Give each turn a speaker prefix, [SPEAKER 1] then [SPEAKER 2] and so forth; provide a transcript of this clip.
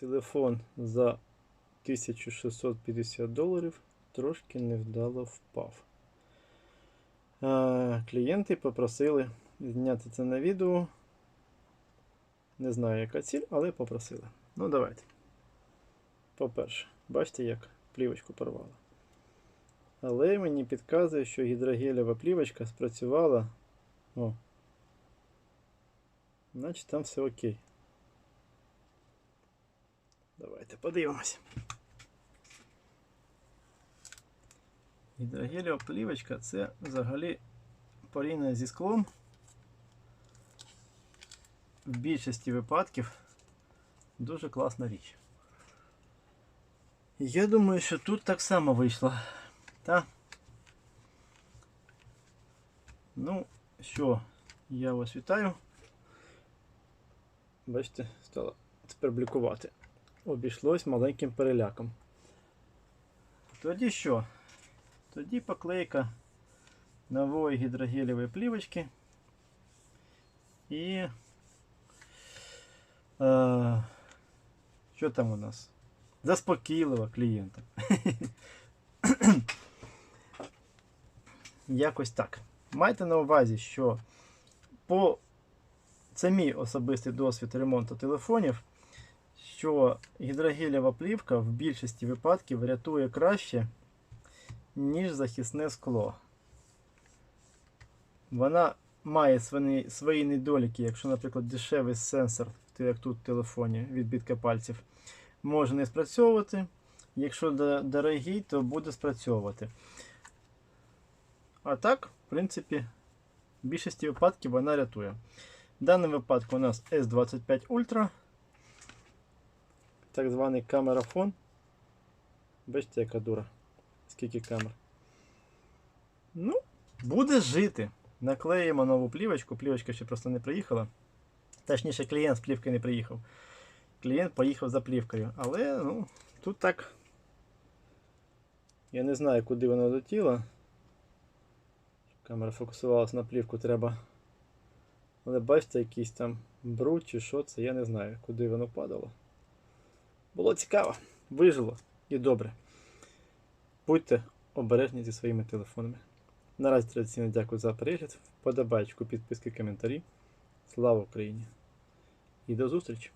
[SPEAKER 1] телефон за 1650 доларів трошки невдало впав. Клієнти попросили зняти це на відео. Не знаю, яка ціль, але попросили. Ну, давайте. По-перше, бачите, як плівочку порвало. Але мені підказує, що гідрогелєва плівочка спрацювала. О. Значить там все окей. Давайте подивимося. Гідрогелєва плівочка це взагалі порівняно зі склом в більшості випадків дуже класна річ. Я думаю, що тут так само вийшло. Та? Ну що, я вас вітаю. Бачите, стало тепер блікувати. Обійшлось маленьким переляком. Тоді що? Тоді поклейка нової гідрогелєвої плівочки і що там у нас? Заспокійливо клієнта. Якось так. Майте на увазі, що це мій особистий досвід ремонту телефонів, що гідрогелєва плівка в більшості випадків рятує краще, ніж захисне скло. Вона має свої недоліки, якщо, наприклад, дешевий сенсор, як тут в телефоні, відбитка пальців, може не спрацьовувати. Якщо дорогий, то буде спрацьовувати. А так, в принципі, в більшості випадків вона рятує. В даному випадку у нас S25 Ultra, так званий камерафон. Бачите, яка дура. Скільки камер. Ну, буде жити. Наклеїмо нову плівочку. Плівочка ще просто не приїхала. Точніше, клієнт з плівкою не приїхав. Клієнт поїхав за плівкою. Але, ну, тут так. Я не знаю, куди воно летіло. Камера фокусувалася на плівку, треба. Але бачите, якийсь там бруд чи що це, я не знаю, куди воно падало. Було цікаво, вижило і добре. Будьте обережні зі своїми телефонами. Наразі традиційно дякую за перегляд, вподобайку, підписки, коментарі. Слава Україні! І до зустрічі!